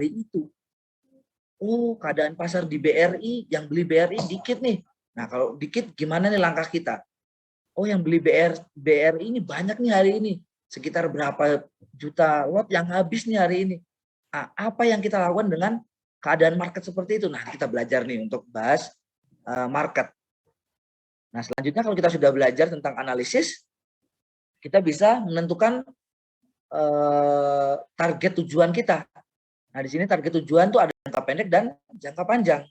itu. Oh, keadaan pasar di BRI, yang beli BRI dikit nih. Nah, kalau dikit gimana nih langkah kita? Oh, yang beli BRI ini banyak nih hari ini. Sekitar berapa juta lot yang habis nih hari ini. Nah, apa yang kita lakukan dengan keadaan market seperti itu? Nah, kita belajar nih untuk bahas market. Nah, selanjutnya kalau kita sudah belajar tentang analisis, kita bisa menentukan target tujuan kita. Nah, di sini target tujuan tuh ada jangka pendek dan jangka panjang.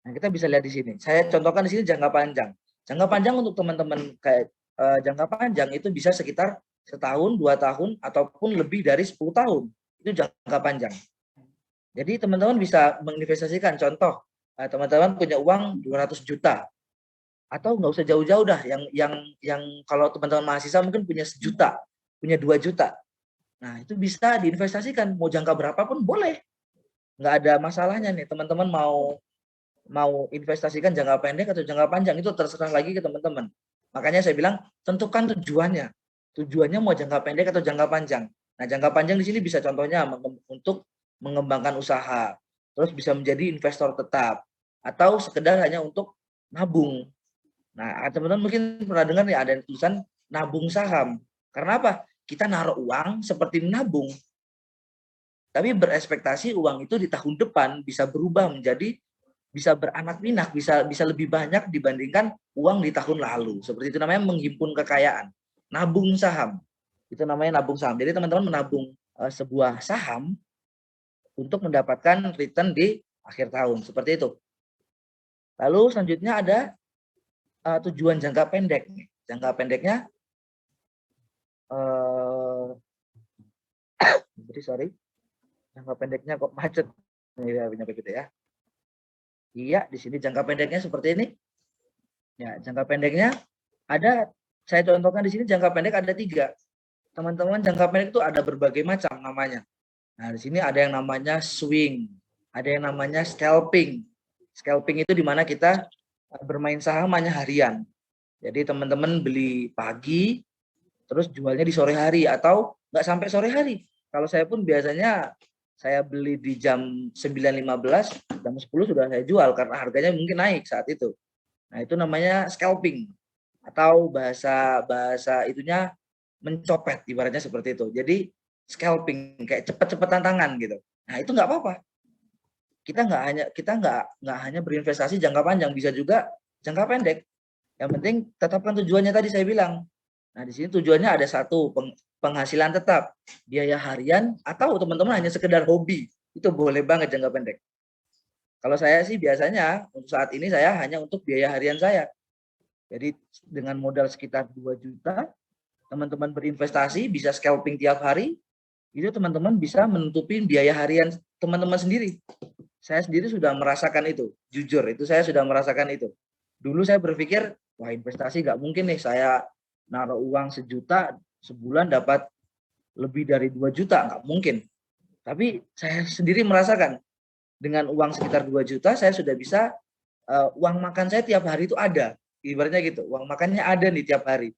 Nah, kita bisa lihat di sini. Saya contohkan di sini jangka panjang. Jangka panjang untuk teman-teman kayak jangka panjang itu bisa sekitar setahun, 2 tahun, ataupun lebih dari 10 tahun. Itu jangka panjang. Jadi teman-teman bisa menginvestasikan. Contoh, teman-teman punya uang 200 juta. Atau nggak usah jauh-jauh dah. Yang kalau teman-teman mahasiswa mungkin punya 1 juta, punya 2 juta. Nah, itu bisa diinvestasikan. Mau jangka berapapun boleh. Nggak ada masalahnya nih. Teman-teman mau investasikan jangka pendek atau jangka panjang, itu terserah lagi ke teman-teman. Makanya saya bilang tentukan tujuannya. Tujuannya mau jangka pendek atau jangka panjang. Nah, jangka panjang di sini bisa contohnya untuk mengembangkan usaha, terus bisa menjadi investor tetap, atau sekedar hanya untuk nabung. Nah, teman-teman mungkin pernah dengar nih ada tulisan nabung saham. Karena apa? Kita naruh uang seperti menabung. Tapi berespektasi uang itu di tahun depan bisa berubah menjadi, bisa beranak pinak, bisa lebih banyak dibandingkan uang di tahun lalu. Seperti itu namanya menghimpun kekayaan. Nabung saham. Itu namanya nabung saham. Jadi teman-teman menabung sebuah saham untuk mendapatkan return di akhir tahun. Seperti itu. Lalu selanjutnya ada tujuan jangka pendek. Jangka pendeknya sorry. Jangka pendeknya kok macet. Ini gitu ya. Iya, di sini jangka pendeknya seperti ini. Ya, jangka pendeknya ada, saya contohkan di sini jangka pendek ada 3. Teman-teman, jangka pendek itu ada berbagai macam namanya. Nah, di sini ada yang namanya swing, ada yang namanya scalping. Scalping itu di mana kita bermain saham hanya harian. Jadi teman-teman beli pagi, terus jualnya di sore hari atau nggak sampai sore hari. Kalau saya pun biasanya saya beli di jam 9.15, jam 10 sudah saya jual karena harganya mungkin naik saat itu. Nah, itu namanya scalping atau bahasa itunya mencopet, ibaratnya seperti itu. Jadi scalping kayak cepet-cepetan tangan gitu. Nah, itu nggak apa-apa. Kita nggak hanya berinvestasi jangka panjang, bisa juga jangka pendek. Yang penting tetapkan tujuannya tadi saya bilang. Nah, di sini tujuannya ada 1, penghasilan tetap, biaya harian, atau teman-teman hanya sekedar hobi. Itu boleh banget jangka pendek. Kalau saya sih biasanya untuk saat ini saya hanya untuk biaya harian saya. Jadi dengan modal sekitar 2 juta, teman-teman berinvestasi, bisa scalping tiap hari, itu teman-teman bisa menutupi biaya harian teman-teman sendiri. Saya sendiri sudah merasakan itu, jujur, itu saya sudah merasakan itu. Dulu saya berpikir, wah investasi nggak mungkin nih, saya naruh uang 1 juta, sebulan dapat lebih dari 2 juta, nggak mungkin. Tapi saya sendiri merasakan, dengan uang sekitar 2 juta, saya sudah bisa, uang makan saya tiap hari itu ada. Ibaratnya gitu, uang makannya ada nih tiap hari.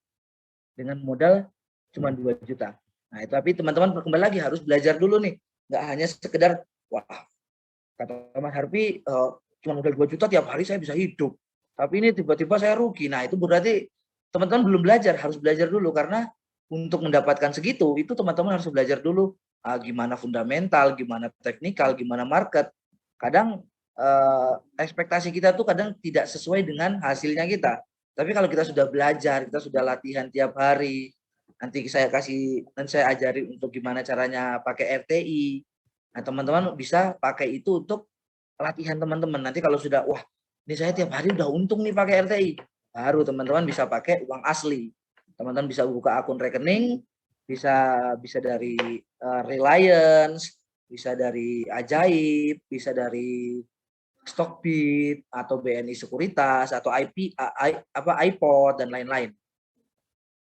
Dengan modal cuma 2 juta. Nah, itu tapi teman-teman kembali lagi harus belajar dulu nih. Nggak hanya sekedar, wah, kata Mas Harfi, cuma modal 2 juta tiap hari saya bisa hidup. Tapi ini tiba-tiba saya rugi. Nah, itu berarti teman-teman belum belajar, harus belajar dulu. Karena untuk mendapatkan segitu, itu teman-teman harus belajar dulu gimana fundamental, gimana teknikal, gimana market. Kadang ekspektasi kita tuh kadang tidak sesuai dengan hasilnya kita. Tapi kalau kita sudah belajar, kita sudah latihan tiap hari, nanti saya ajari untuk gimana caranya pakai RTI. Nah, teman-teman bisa pakai itu untuk latihan teman-teman. Nanti kalau sudah, wah, ini saya tiap hari udah untung nih pakai RTI, baru teman-teman bisa pakai uang asli. Teman-teman bisa buka akun rekening, bisa dari Reliance, bisa dari Ajaib, bisa dari Stockbit atau BNI Sekuritas atau iPod dan lain-lain.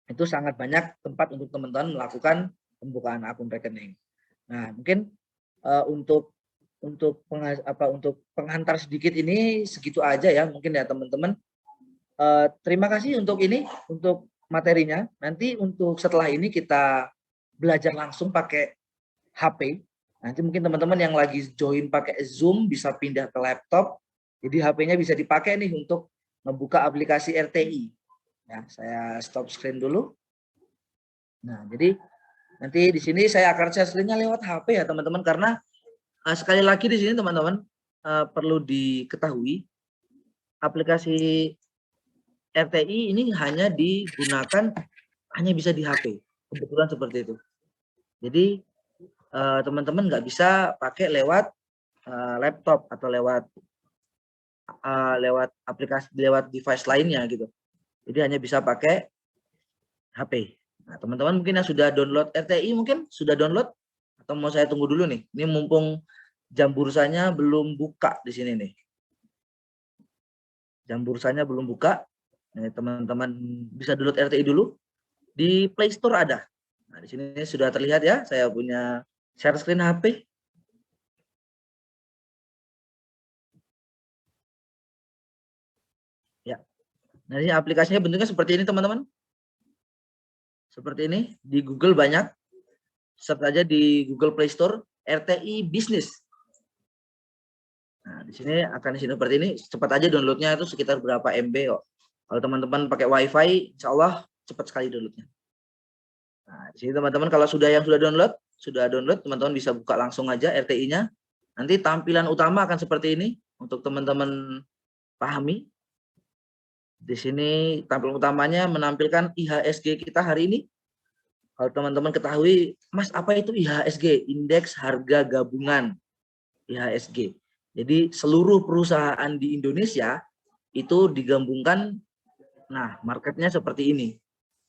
Itu sangat banyak tempat untuk teman-teman melakukan pembukaan akun rekening. Nah, mungkin untuk penghantar sedikit ini segitu aja ya mungkin ya teman-teman. Terima kasih untuk materinya. Nanti untuk setelah ini kita belajar langsung pakai HP. Nanti mungkin teman-teman yang lagi join pakai Zoom bisa pindah ke laptop. Jadi HP-nya bisa dipakai nih untuk membuka aplikasi RTI. Ya, saya stop screen dulu. Nah, jadi nanti di sini saya akan share screen-nya lewat HP ya teman-teman, karena sekali lagi di sini teman-teman perlu diketahui aplikasi RTI ini hanya digunakan, hanya bisa di HP. Kebetulan seperti itu. Jadi teman-teman nggak bisa pakai lewat laptop atau lewat aplikasi, lewat device lainnya gitu. Jadi hanya bisa pakai HP. Nah, teman-teman mungkin yang sudah download RTI mungkin sudah download, atau mau saya tunggu dulu nih. Ini mumpung jam bursanya belum buka di sini nih. Jam bursanya belum buka. Teman-teman bisa download RTI dulu. Di Play Store ada. Nah, di sini sudah terlihat ya, saya punya share screen HP. Ya. Nah, ini aplikasinya bentuknya seperti ini, teman-teman. Seperti ini, di Google banyak. Search aja di Google Play Store RTI Business. Nah, di sini akan di sini seperti ini. Cepat aja downloadnya, itu sekitar berapa MB kok. Kalau teman-teman pakai WiFi, insya Allah cepat sekali downloadnya. Nah, di sini teman-teman kalau yang sudah download, teman-teman bisa buka langsung aja RTI-nya. Nanti tampilan utama akan seperti ini untuk teman-teman pahami. Di sini tampilan utamanya menampilkan IHSG kita hari ini. Kalau teman-teman ketahui, Mas, apa itu IHSG? Indeks Harga Gabungan IHSG. Jadi seluruh perusahaan di Indonesia itu digabungkan. Nah, marketnya seperti ini,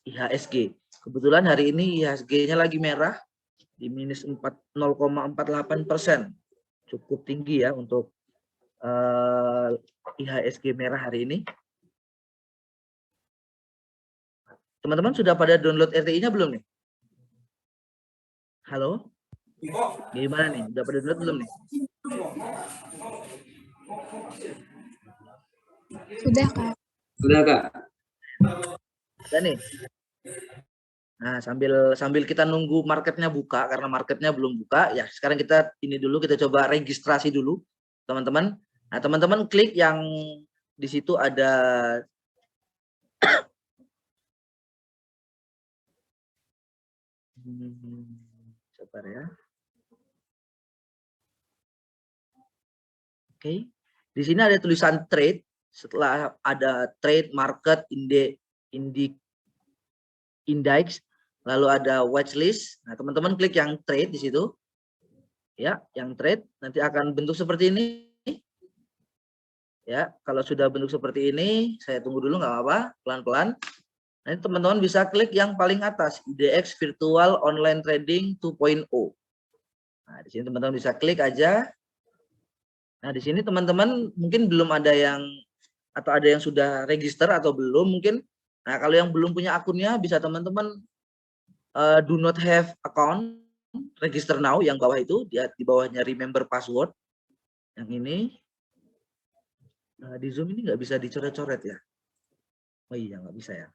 IHSG. Kebetulan hari ini IHSG-nya lagi merah di minus 0,48%. Cukup tinggi ya untuk IHSG merah hari ini. Teman-teman sudah pada download RTI-nya belum nih? Halo? Gimana nih? Udah pada download belum nih? Sudah, Kak. Sudah, Kak. Udah nih. Nah, sambil kita nunggu marketnya buka, karena marketnya belum buka, ya sekarang kita ini dulu, kita coba registrasi dulu, teman-teman. Nah, teman-teman klik yang di situ ada sabar ya. Oke. Di sini ada tulisan trade, setelah ada trade, market, index, lalu ada watchlist. Nah, teman-teman klik yang trade di situ. Ya, yang trade nanti akan bentuk seperti ini. Ya, kalau sudah bentuk seperti ini, saya tunggu dulu nggak apa-apa, pelan-pelan. Nanti teman-teman bisa klik yang paling atas, IDX Virtual Online Trading 2.0. Nah, di sini teman-teman bisa klik aja. Nah, di sini teman-teman mungkin belum ada yang, atau ada yang sudah register atau belum mungkin. Nah, kalau yang belum punya akunnya, bisa teman-teman do not have account, register now, yang bawah itu, di bawahnya remember password. Yang ini, di Zoom ini nggak bisa dicoret-coret ya? Oh iya, nggak bisa ya.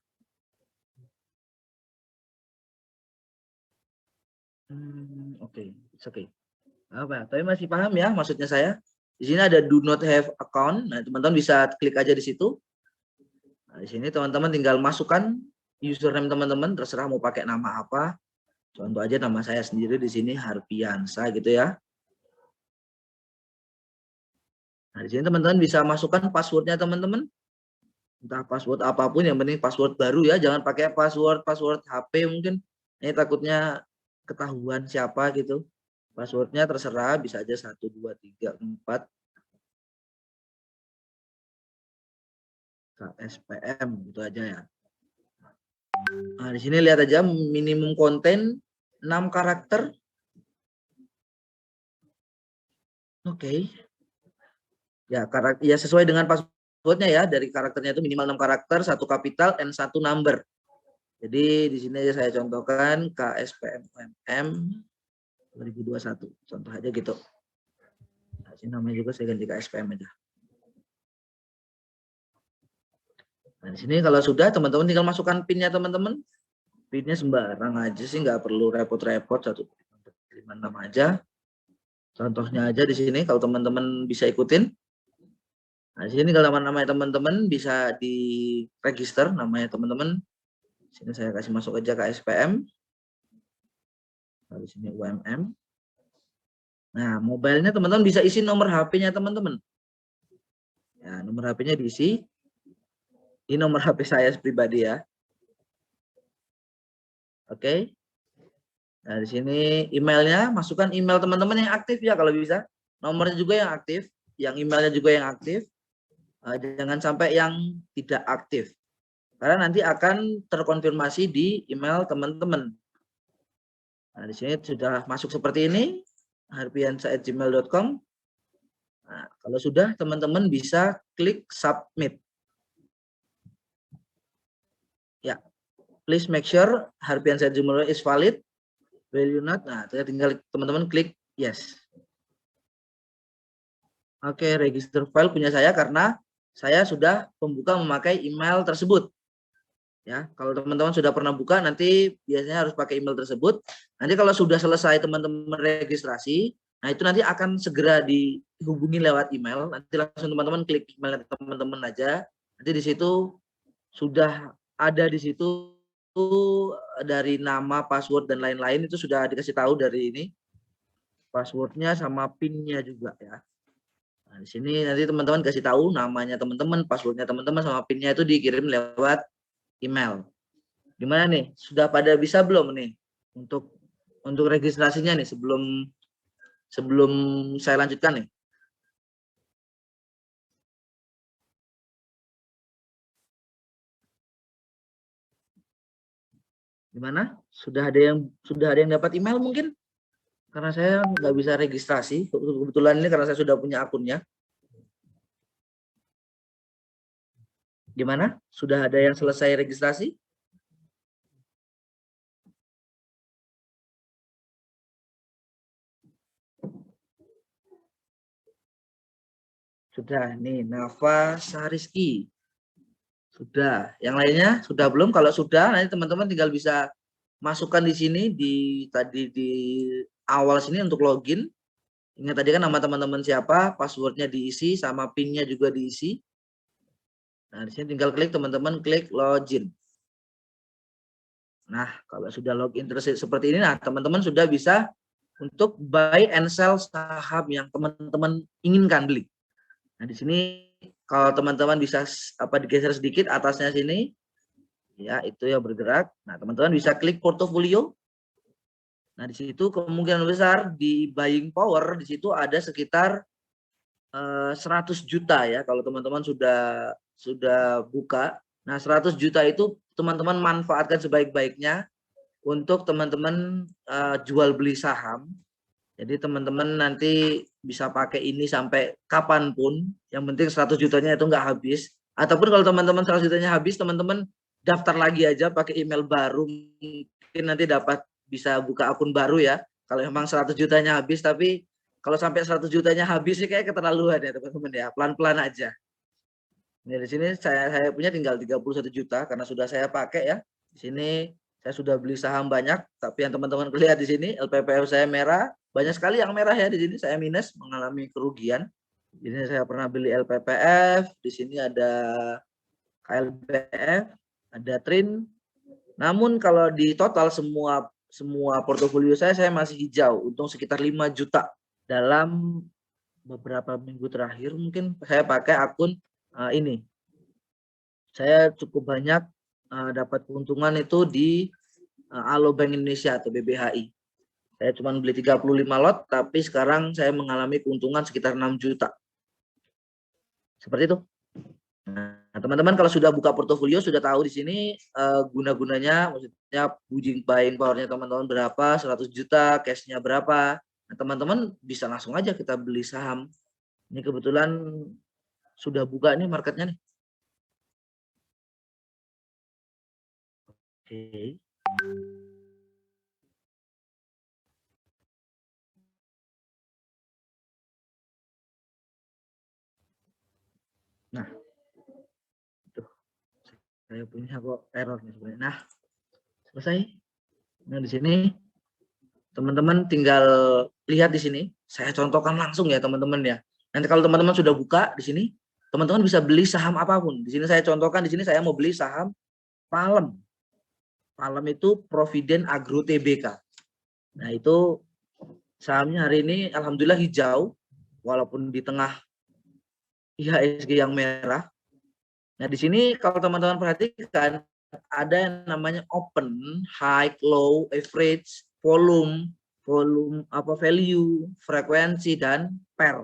Oke, oke. Apa? Tapi masih paham ya maksudnya saya? Di sini ada do not have account. Nah, teman-teman bisa klik aja di situ. Nah, di sini teman-teman tinggal masukkan username teman-teman, terserah mau pakai nama apa. Contoh aja nama saya sendiri di sini Harpiansa gitu ya. Nah, di sini teman-teman bisa masukkan passwordnya teman-teman. Entah password apapun, yang penting password baru ya, jangan pakai password HP mungkin. Ini takutnya ketahuan siapa gitu. Passwordnya terserah, bisa aja 1, 2, 3, 4. KSPM gitu aja ya. Nah, di sini lihat aja minimum konten 6 karakter. Oke. Ya, ya sesuai dengan passwordnya ya, dari karakternya itu minimal 6 karakter, 1 kapital, and 1 number. Jadi di sini aja saya contohkan KSPM UMM 2021. Contoh aja gitu. Nah, sini namanya juga saya ganti KSPM aja. Nah, di sini kalau sudah, teman-teman tinggal masukkan PIN-nya teman-teman. PIN-nya sembarang aja sih, nggak perlu repot-repot, 156 aja. Contohnya aja di sini kalau teman-teman bisa ikutin. Nah, di sini kalau namanya teman-teman bisa di register namanya teman-teman. Sini saya kasih masuk aja ke SPM. Nah, di sini UMM. Nah, mobilenya teman-teman bisa isi nomor HP-nya teman-teman. Ya, nomor HP-nya diisi. Ini nomor HP saya pribadi ya. Oke. Nah, di sini emailnya, masukkan email teman-teman yang aktif ya kalau bisa. Nomornya juga yang aktif, yang emailnya juga yang aktif. Jangan sampai yang tidak aktif. Karena nanti akan terkonfirmasi di email teman-teman. Nah, di sini sudah masuk seperti ini, harpiansa@gmail.com. Nah, kalau sudah, teman-teman bisa klik submit. Ya, please make sure harpiansa@gmail.com is valid. Will you not? Nah, tinggal teman-teman klik yes. Oke, register file punya saya karena saya sudah pembuka memakai email tersebut. Ya, kalau teman-teman sudah pernah buka, nanti biasanya harus pakai email tersebut. Nanti kalau sudah selesai teman-teman registrasi, nah itu nanti akan segera dihubungi lewat email. Nanti langsung teman-teman klik email teman-teman aja. Nanti di situ sudah ada di situ dari nama, password dan lain-lain itu sudah dikasih tahu dari ini. Passwordnya sama PIN-nya juga ya. Nah, di sini nanti teman-teman kasih tahu namanya teman-teman, passwordnya teman-teman sama PIN-nya itu dikirim lewat email. Gimana nih? Sudah pada bisa belum nih untuk registrasinya nih sebelum saya lanjutkan nih? Gimana? Sudah ada yang dapat email mungkin? Karena saya nggak bisa registrasi. Kebetulan ini karena saya sudah punya akunnya. Gimana? Sudah ada yang selesai registrasi? Sudah nih, Nafa Sariski. Sudah. Yang lainnya sudah belum? Kalau sudah, nanti teman-teman tinggal bisa masukkan di sini tadi di awal sini untuk login. Ingat tadi kan nama teman-teman siapa, passwordnya diisi, sama PIN-nya juga diisi. Nah, di sini tinggal klik teman-teman, klik login. Nah, kalau sudah login terus seperti ini, nah teman-teman sudah bisa untuk buy and sell saham yang teman-teman inginkan beli. Nah, di sini kalau teman-teman bisa digeser sedikit atasnya sini, ya itu yang bergerak. Nah, teman-teman bisa klik portofolio. Nah, di situ kemungkinan besar di buying power di situ ada sekitar 100 juta ya kalau teman-teman sudah buka. Nah, 100 juta itu teman-teman manfaatkan sebaik-baiknya untuk teman-teman jual beli saham. Jadi teman-teman nanti bisa pakai ini sampai kapanpun. Yang penting 100 jutanya itu nggak habis. Ataupun kalau teman-teman 100 jutanya habis, teman-teman daftar lagi aja pakai email baru. Mungkin nanti bisa buka akun baru ya. Kalau memang 100 jutanya habis, tapi kalau sampai 100 jutanya habis sih kayak keterlaluan ya teman-teman ya. Pelan-pelan aja. Nah, di sini saya punya tinggal 31 juta karena sudah saya pakai ya. Di sini saya sudah beli saham banyak, tapi yang teman-teman lihat di sini LPPF saya merah, banyak sekali yang merah ya di sini saya minus mengalami kerugian. Di sini saya pernah beli LPPF, di sini ada KLPF, ada TRIN. Namun kalau di total semua portofolio saya masih hijau, untung sekitar 5 juta. Dalam beberapa minggu terakhir mungkin saya pakai akun ini. Saya cukup banyak dapat keuntungan itu di Alobank Indonesia atau BBHI. Saya cuma beli 35 lot, tapi sekarang saya mengalami keuntungan sekitar 6 juta. Seperti itu. Nah, teman-teman kalau sudah buka portofolio sudah tahu di sini guna-gunanya, maksudnya buying powernya teman-teman berapa, 100 juta, cashnya berapa. Nah, teman-teman bisa langsung aja kita beli saham. Ini kebetulan sudah buka nih marketnya nih. Oke. Nah, saya punya kok error nih sebenarnya. Nah, selesai. Nah, di sini teman-teman tinggal lihat di sini Saya contohkan langsung ya teman-teman ya. Nanti kalau teman-teman sudah buka di sini, teman-teman bisa beli saham apapun. Di sini saya contohkan, di sini saya mau beli saham Palem. Palem itu Providen Agro Tbk. Nah itu sahamnya hari ini alhamdulillah hijau, walaupun di tengah IHSG yang merah. Nah di sini kalau teman-teman perhatikan, ada yang namanya open, high, low, average, volume value, frekuensi, dan pair.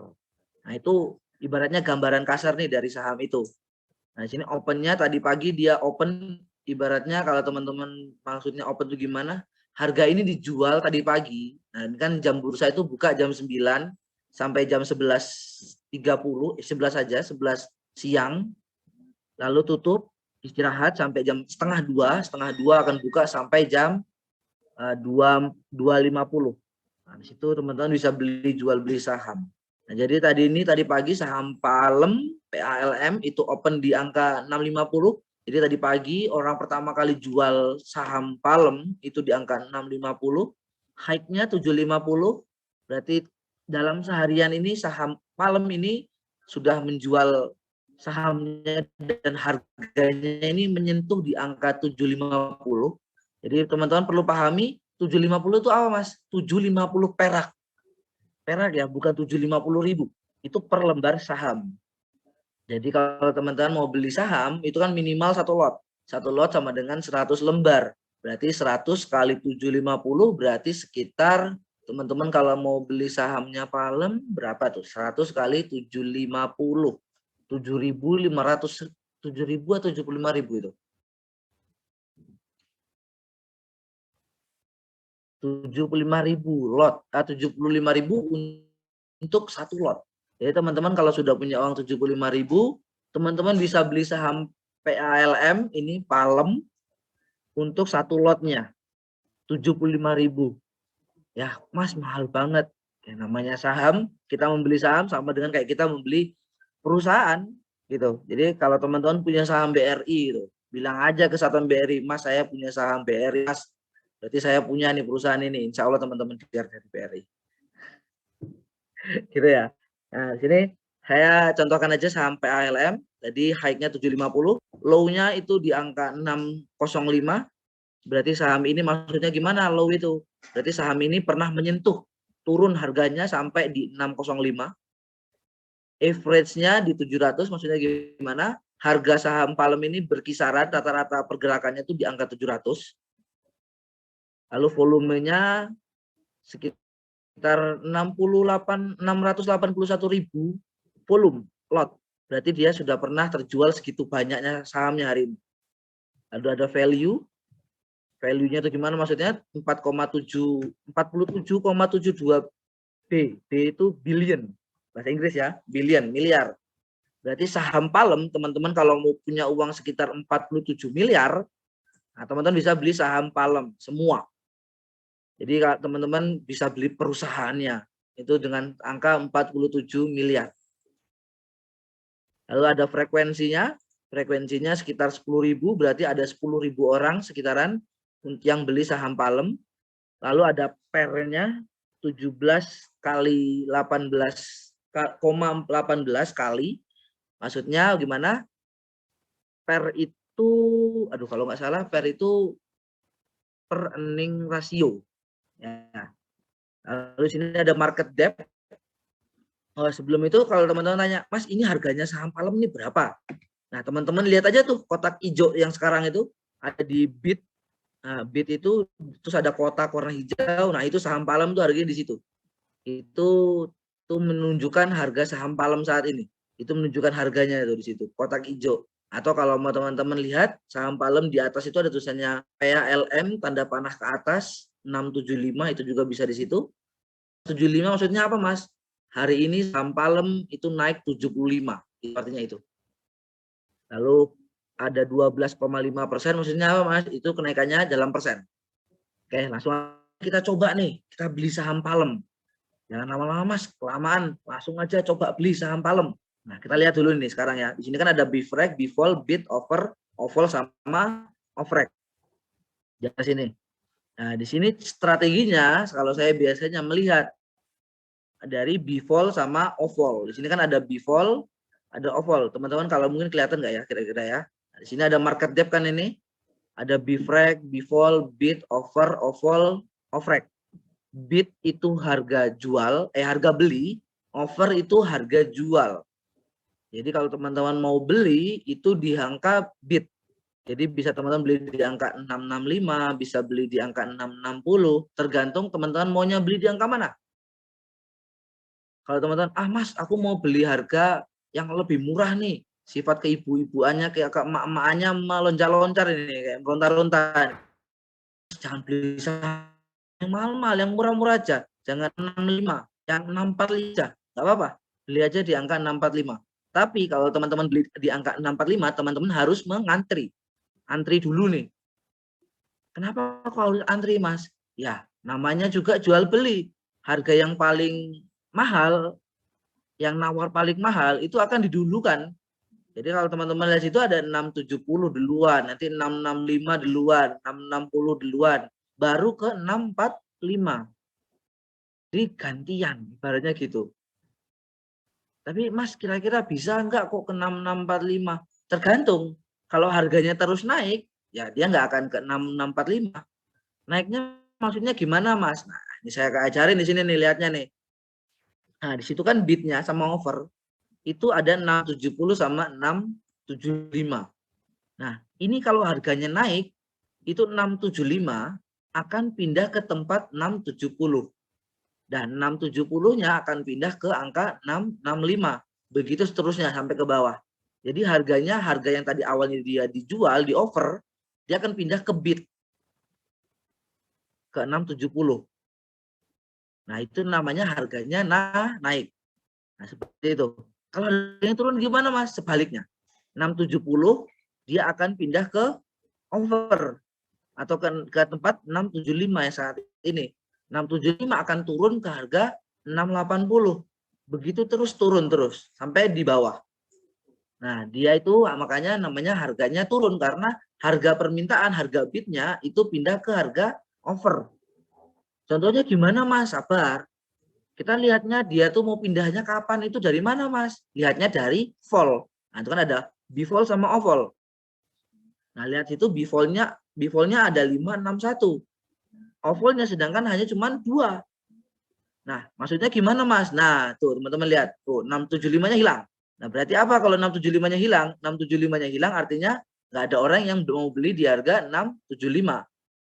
Nah itu ibaratnya gambaran kasar nih dari saham itu. Nah di sini opennya tadi pagi dia open, ibaratnya kalau teman-teman maksudnya open itu gimana? Harga ini dijual tadi pagi. Nah ini kan jam bursa itu buka jam 9 sampai jam 11.30, 11 saja, 11 siang. Lalu tutup, istirahat sampai jam setengah dua akan buka sampai jam 2.50. Nah, di situ teman-teman bisa beli jual beli saham. Nah, jadi tadi pagi saham Palem PALM itu open di angka 650. Jadi tadi pagi orang pertama kali jual saham Palem itu di angka 650, high-nya 750. Berarti dalam seharian ini saham Palem ini sudah menjual sahamnya dan harganya ini menyentuh di angka 750. Jadi teman-teman perlu pahami 750 itu apa Mas? 750 perak. Perak ya, bukan 750.000. Itu per lembar saham. Jadi kalau teman-teman mau beli saham, itu kan minimal satu lot. Satu lot sama dengan 100 lembar. Berarti 100 kali 750 berarti sekitar teman-teman kalau mau beli sahamnya Palem berapa tuh? 100 kali 750. 7.500, 7.000 atau 75.000 itu. 75.000 lot, 75.000 untuk satu lot. Jadi teman-teman kalau sudah punya uang 75.000, teman-teman bisa beli saham PALM ini Palem untuk satu lotnya 75.000. Ya, Mas mahal banget. Ya, namanya saham, kita membeli saham sama dengan kayak kita membeli perusahaan gitu. Jadi kalau teman-teman punya saham BRI gitu, bilang aja ke Satuan BRI, Mas saya punya saham BRI, Mas. Berarti saya punya nih perusahaan ini. Insya Allah teman-teman biar dari BRI. Gitu ya. Nah, sini saya contohkan aja saham PALM. Jadi high-nya 750, low-nya itu di angka 605. Berarti saham ini maksudnya gimana low itu? Berarti saham ini pernah menyentuh turun harganya sampai di 605. Average-nya di 700, maksudnya gimana? Harga saham Palem ini berkisaran rata-rata pergerakannya itu di angka 700. Lalu volumenya sekitar 681.000 volume lot. Berarti dia sudah pernah terjual segitu banyaknya sahamnya hari ini. Lalu ada value. Value-nya itu gimana maksudnya? 47,72 B. B itu billion. Bahasa Inggris ya, billion, miliar. Berarti saham Palem, teman-teman kalau mau punya uang sekitar 47 miliar, nah teman-teman bisa beli saham Palem semua. Jadi teman-teman bisa beli perusahaannya itu dengan angka 47 miliar. Lalu ada frekuensinya sekitar 10.000, berarti ada 10.000 orang sekitaran yang beli saham Palem. Lalu ada pernya 17 kali 18,18 kali. Maksudnya gimana? Per itu, aduh kalau nggak salah, per itu per earning ratio. Ya. Lalu sini ada market depth. Oh, sebelum itu kalau teman-teman tanya, Mas ini harganya saham Palem ini berapa? Nah teman-teman lihat aja tuh kotak hijau yang sekarang itu ada di bid. Nah, bid itu terus ada kotak warna hijau. Nah itu saham Palem tuh harganya di situ. Itu menunjukkan harga saham Palem saat ini. Itu menunjukkan harganya itu di situ, kotak hijau. Atau kalau mau teman-teman lihat saham Palem di atas itu ada tulisannya PALM tanda panah ke atas 675, itu juga bisa di situ. 75 maksudnya apa Mas? Hari ini saham Palem itu naik 75, artinya itu. Lalu ada 12,5%, maksudnya apa Mas? Itu kenaikannya dalam persen. Oke, langsung kita coba nih, kita beli saham Palem. Jangan lama-lama Mas, kelamaan. Langsung aja coba beli saham Palem. Nah, kita lihat dulu nih sekarang ya. Di sini kan ada bifrag, bivol, bid, offer, oval sama ofrag. Di sini. Nah, di sini strateginya kalau saya biasanya melihat dari bivol sama ovol. Di sini kan ada bivol, ada ovol. Teman-teman kalau mungkin kelihatan nggak ya kira-kira ya. Nah, di sini ada market depth kan ini. Ada bifrag, bivol, bid, over, ovol, ofrag. Bid itu harga jual, harga beli, over itu harga jual. Jadi kalau teman-teman mau beli itu di angka bid. Jadi bisa teman-teman beli di angka 665, bisa beli di angka 660, tergantung teman-teman maunya beli di angka mana. Kalau teman-teman, Mas, aku mau beli harga yang lebih murah nih. Sifat keibu-ibuannya, kayak emak-emaknya meloncar-loncar ini, kayak meronta-ronta. Jangan beli yang mahal-mahal, yang murah-murah aja. Jangan 65, yang 645 aja. Nggak apa-apa, beli aja di angka 645. Tapi kalau teman-teman beli di angka 645, teman-teman harus mengantri. Antri dulu nih. Kenapa kalau antri, Mas? Ya, namanya juga jual beli. Harga yang paling mahal, yang nawar paling mahal itu akan didulukan. Jadi kalau teman-teman lihat situ ada 670 duluan, nanti 665 duluan, 660 duluan, baru ke 645. Jadi gantian, ibaratnya gitu. Tapi Mas kira-kira bisa enggak kok ke 6645? Tergantung. Kalau harganya terus naik, ya dia nggak akan ke 6645. Naiknya maksudnya gimana Mas? Nah, ini saya ajarin di sini nih, lihatnya nih. Nah, di situ kan bidnya sama over itu ada 670 sama 675. Nah, ini kalau harganya naik itu 675 akan pindah ke tempat 670. Dan 670-nya akan pindah ke angka 665. Begitu seterusnya sampai ke bawah. Jadi harganya, harga yang tadi awalnya dia dijual, di offer, dia akan pindah ke bid. Ke 670. Nah, itu namanya harganya naik. Nah, seperti itu. Kalau harganya turun gimana, Mas? Sebaliknya. 670, dia akan pindah ke over. Atau ke tempat 675 yang saat ini. 675 akan turun ke harga 680. Begitu terus turun terus sampai di bawah. Nah, dia itu makanya namanya harganya turun karena harga permintaan, harga bidnya itu pindah ke harga over. Contohnya gimana Mas? Sabar. Kita lihatnya dia tuh mau pindahnya kapan, itu dari mana Mas? Lihatnya dari vol. Nah, itu kan ada bivol sama ovol. Nah, lihat itu bivolnya ada 561. Ovolnya sedangkan hanya cuma 2. Nah, maksudnya gimana Mas? Nah, tuh teman-teman lihat. Tuh 675-nya hilang. Nah, berarti apa kalau 675-nya hilang? 675-nya hilang artinya nggak ada orang yang mau beli di harga 675.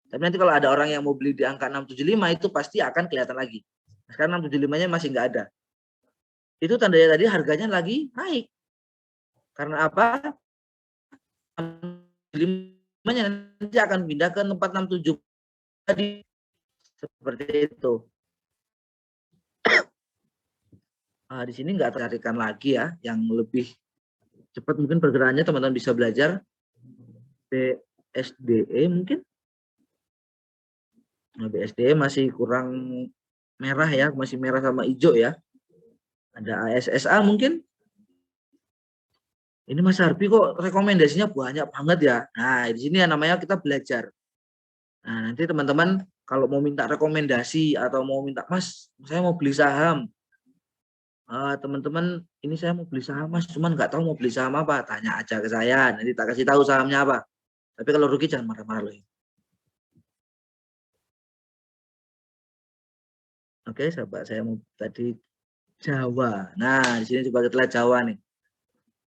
Tapi nanti kalau ada orang yang mau beli di angka 675 itu pasti akan kelihatan lagi. Sekarang 675-nya masih nggak ada. Itu tandanya tadi harganya lagi naik. Karena apa? 675-nya nanti akan pindah ke tempat 67 tadi. Seperti itu. Di sini nggak tercarikan lagi ya, yang lebih cepat mungkin pergerakannya teman-teman bisa belajar BSDE mungkin. Nah, BSDE masih kurang merah ya, masih merah sama hijau ya. Ada ASSA mungkin. Ini Mas Harbi kok rekomendasinya banyak banget ya. Nah, di sini ya namanya kita belajar. Nah, nanti teman-teman kalau mau minta rekomendasi atau mau minta, Mas, saya mau beli saham. Teman-teman, ini saya mau beli saham Mas, cuman nggak tahu mau beli saham apa. Tanya aja ke saya, nanti tak kasih tahu sahamnya apa. Tapi kalau rugi jangan marah-marah loh. Oke, sahabat saya mau tadi Jawa. Nah, di sini coba kita lihat Jawa nih.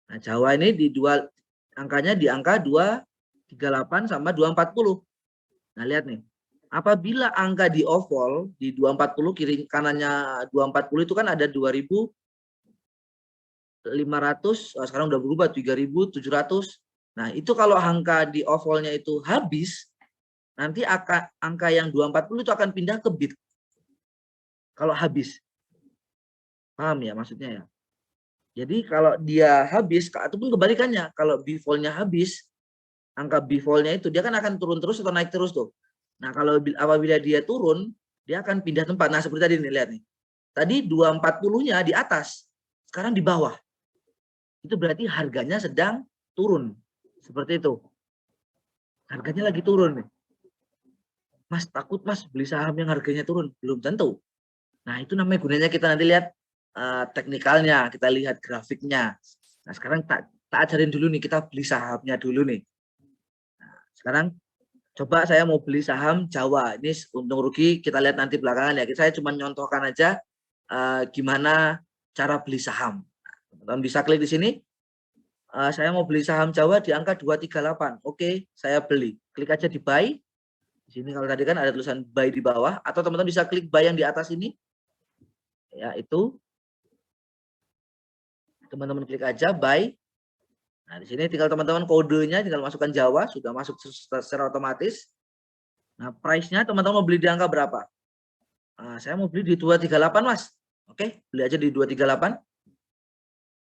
Nah, Jawa ini dijual angkanya di angka 238 sama 240. Nah, lihat nih. Apabila angka di oval di 240 kiri kanannya 240 itu kan ada 2.500, sekarang udah berubah 3.700. Nah, itu kalau angka di ovalnya itu habis, nanti angka yang 240 itu akan pindah ke bid. Kalau habis. Paham ya maksudnya ya? Jadi kalau dia habis, ataupun kebalikannya, kalau bivolnya habis, angka bivolnya itu dia kan akan turun terus atau naik terus tuh. Nah, kalau apabila dia turun, dia akan pindah tempat. Nah, seperti tadi nih, lihat nih. Tadi 240-nya di atas, sekarang di bawah. Itu berarti harganya sedang turun. Seperti itu. Harganya lagi turun nih. Mas, takut Mas beli saham yang harganya turun? Belum tentu. Nah, itu namanya gunanya kita nanti lihat teknikalnya, kita lihat grafiknya. Nah, sekarang tak ajarin dulu nih, kita beli sahamnya dulu nih. Nah, sekarang coba saya mau beli saham Jawa. Ini untung rugi kita lihat nanti belakangan ya. Saya cuma nyontohkan aja gimana cara beli saham. Teman-teman bisa klik di sini. Saya mau beli saham Jawa di angka 238. Oke, saya beli. Klik aja di buy. Di sini kalau tadi kan ada tulisan buy di bawah, atau teman-teman bisa klik buy yang di atas ini. Ya, itu teman-teman klik aja buy. Nah, di sini tinggal teman-teman kodenya tinggal masukkan Jawa, sudah masuk secara otomatis. Nah, price-nya teman-teman mau beli di angka berapa? Saya mau beli di 238, Mas. Oke, beli aja di 238.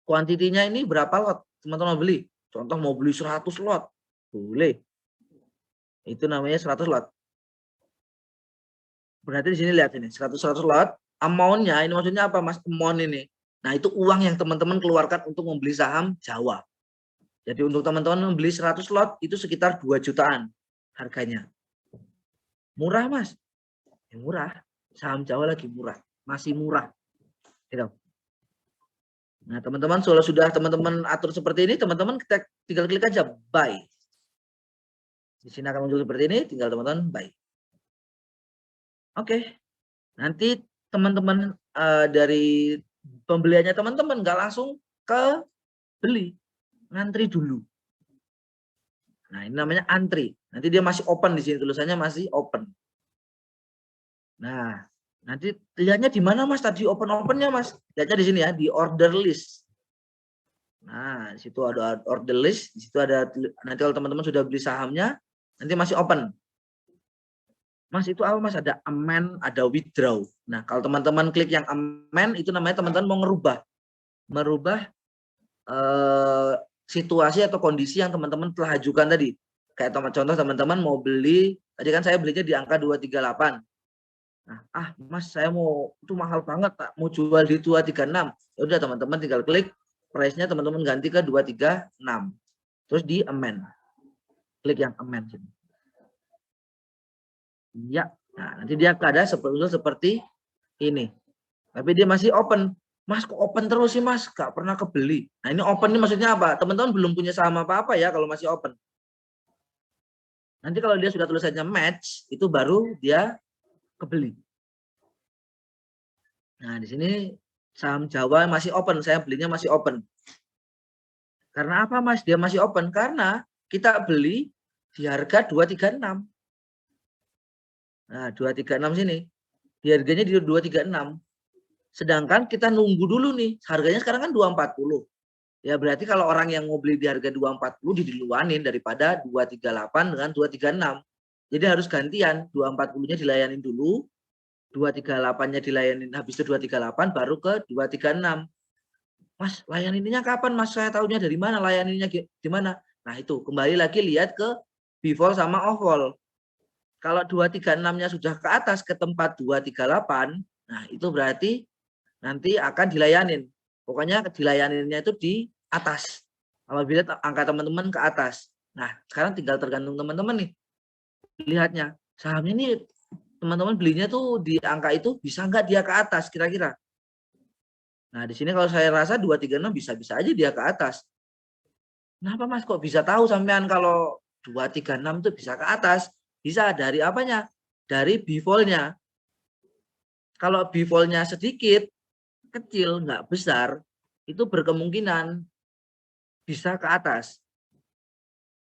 Kuantitinya ini berapa lot? Teman-teman mau beli. Contoh mau beli 100 lot. Boleh. Itu namanya 100 lot. Berarti di sini lihat ini, 100 lot. Amount-nya ini maksudnya apa, Mas? Amount ini. Nah, itu uang yang teman-teman keluarkan untuk membeli saham Jawa. Jadi untuk teman-teman membeli 100 lot itu sekitar 2 jutaan harganya. Murah, Mas. Ya, murah. Saham Jawa lagi murah. Masih murah. Gitu. Nah, teman-teman kalau sudah teman-teman atur seperti ini, teman-teman tinggal klik aja buy. Di sini akan muncul seperti ini, tinggal teman-teman buy. Oke. Nanti teman-teman dari pembeliannya teman-teman nggak langsung ke beli, ngantri dulu. Nah, ini namanya antri. Nanti dia masih open di sini, tulisannya masih open. Nah, nanti lihatnya di mana, Mas? Tadi open-opennya, Mas. Lihatnya di sini ya, di order list. Nah, di situ ada order list, di situ ada nanti kalau teman-teman sudah beli sahamnya, nanti masih open. Mas, itu apa, Mas? Ada amend, ada withdraw. Nah, kalau teman-teman klik yang amend, itu namanya teman-teman mau merubah situasi atau kondisi yang teman-teman telah ajukan tadi. Kayak contoh teman-teman mau beli, tadi kan saya belinya di angka 238. Nah, Mas, saya mau, itu mahal banget, Pak. Mau jual di 236. Ya udah, teman-teman tinggal klik price-nya, teman-teman ganti ke 236. Terus di amend. Klik yang amend sini. Ya. Nah, nanti dia ada seperti ini. Tapi dia masih open. Mas, kok open terus sih, Mas? Gak pernah kebeli. Nah, ini open ini maksudnya apa? Teman-teman belum punya saham apa-apa ya kalau masih open. Nanti kalau dia sudah tulisannya match, itu baru dia kebeli. Nah, di sini saham Jawa masih open, saya belinya masih open. Karena apa, Mas? Dia masih open karena kita beli di harga 236. Nah, 236 sini. Di harganya di 236. Sedangkan kita nunggu dulu nih, harganya sekarang kan 240. Ya berarti kalau orang yang mau beli di harga 240 diluanin daripada 238 dengan 236. Jadi harus gantian, 240-nya dilayanin dulu, 238-nya dilayanin, habis itu 238 baru ke 236. Mas, layaninnya kapan, Mas? Saya tahunya dari mana, layaninnya gimana? Nah, itu kembali lagi lihat ke before sama off-wall. Kalau 236-nya sudah ke atas ke tempat 238, nah itu berarti nanti akan dilayanin. Pokoknya dilayaninnya itu di atas. Apabila angka teman-teman ke atas. Nah, sekarang tinggal tergantung teman-teman nih. Lihatnya, sahamnya ini teman-teman belinya tuh di angka itu bisa nggak dia ke atas kira-kira. Nah, di sini kalau saya rasa 236 bisa-bisa aja dia ke atas. Kenapa, Mas, kok bisa tahu sampean kalau 236 itu bisa ke atas? Bisa dari apanya? Dari before-nya. Kalau before-nya sedikit, kecil, nggak besar, itu berkemungkinan bisa ke atas.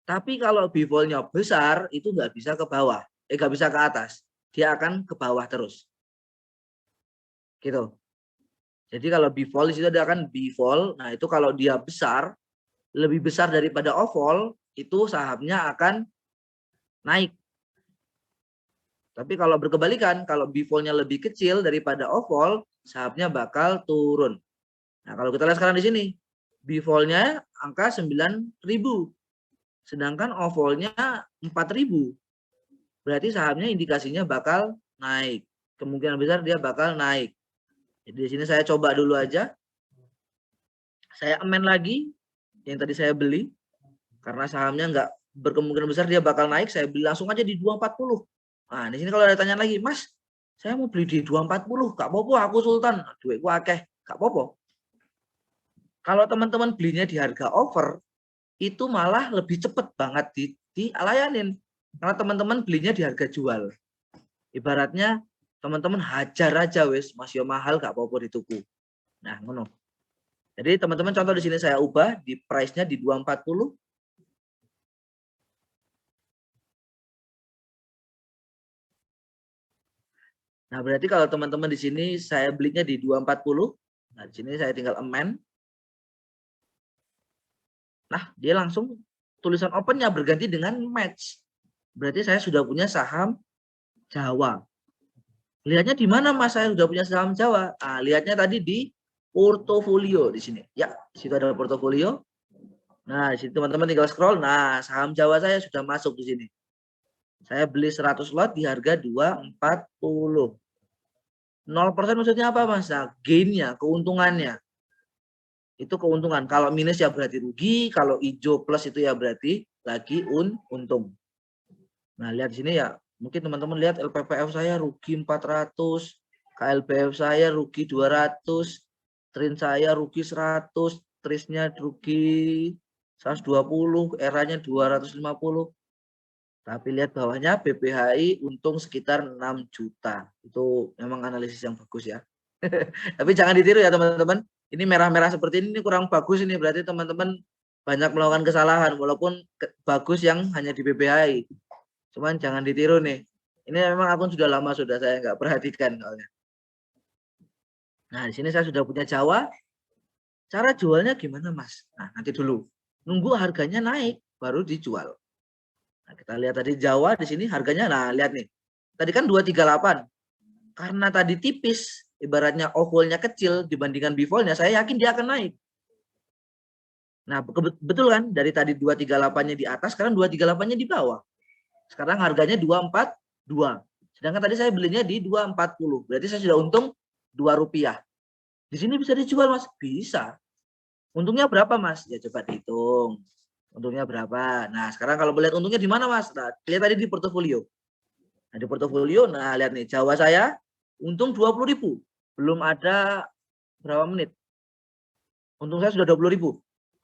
Tapi kalau before-nya besar, itu nggak bisa ke bawah. Nggak bisa ke atas. Dia akan ke bawah terus. Gitu. Jadi kalau before, itu dia akan before. Nah, itu kalau dia besar, lebih besar daripada off-wall, itu sahamnya akan naik. Tapi kalau berkebalikan, kalau before-nya lebih kecil daripada off-wall, sahamnya bakal turun. Nah, kalau kita lihat sekarang di sini, before-nya angka 9.000. Sedangkan off-wall-nya 4.000. Berarti sahamnya indikasinya bakal naik. Kemungkinan besar dia bakal naik. Jadi di sini saya coba dulu aja. Saya amend lagi yang tadi saya beli. Karena sahamnya nggak berkemungkinan besar dia bakal naik, saya beli langsung aja di 240. Nah, di sini kalau ada tanya lagi, Mas, Saya mau beli di 240, gak apa-apa, aku Sultan, duitku akeh, gak apa-apa. Kalau teman-teman belinya di harga over, itu malah lebih cepet banget dilayanin. Karena teman-teman belinya di harga jual. Ibaratnya teman-teman hajar aja wis, masih mahal gak apa-apa di tuku. Nah, ngono. Jadi teman-teman contoh di sini saya ubah di price-nya di 240. Nah, berarti kalau teman-teman di sini saya belinya di 240. Nah, di sini saya tinggal amend. Nah, dia langsung tulisan open-nya berganti dengan match. Berarti saya sudah punya saham Jawa. Lihatnya di mana Mas saya sudah punya saham Jawa? Ah, lihatnya tadi di portofolio di sini. Ya, di situ ada portofolio. Nah, di situ teman-teman tinggal scroll. Nah, saham Jawa saya sudah masuk di sini. Saya beli 100 lot di harga 240. 0% maksudnya apa Mas? Nah, gain-nya, keuntungannya. Itu keuntungan. Kalau minus ya berarti rugi, kalau hijau plus itu ya berarti lagi untung. Nah, lihat di sini ya. Mungkin teman-teman lihat LPPF saya rugi 400, KLBF saya rugi 200, trin saya rugi 100, trisnya rugi 120, eranya 250. Tapi lihat bawahnya BPHI untung sekitar 6 juta. Itu memang analisis yang bagus ya. Tapi jangan ditiru ya teman-teman. Ini merah-merah seperti ini kurang bagus ini. Berarti teman-teman banyak melakukan kesalahan. Walaupun bagus yang hanya di BPHI. Cuman jangan ditiru nih. Ini memang akun sudah lama sudah saya nggak perhatikan. Nah di sini saya sudah punya Jawa. Cara jualnya gimana Mas? Nah nanti dulu. Nunggu harganya naik baru dijual. Nah, kita lihat tadi Jawa di sini harganya, nah lihat nih. Tadi kan 238. Karena tadi tipis, ibaratnya off-wall-nya kecil dibandingkan before-nya, saya yakin dia akan naik. Nah, betul kan? Dari tadi 238-nya di atas, sekarang 238-nya di bawah. Sekarang harganya 242. Sedangkan tadi saya belinya di 240. Berarti saya sudah untung Rp2. Di sini bisa dijual, Mas? Bisa. Untungnya berapa, Mas? Ya coba dihitung. Untungnya berapa? Nah, sekarang kalau melihat untungnya di mana, Mas? Nah, lihat tadi di portofolio. Nah, di portofolio, nah lihat nih, Jawa saya untung 20.000. Belum ada berapa menit. Untung saya sudah 20.000.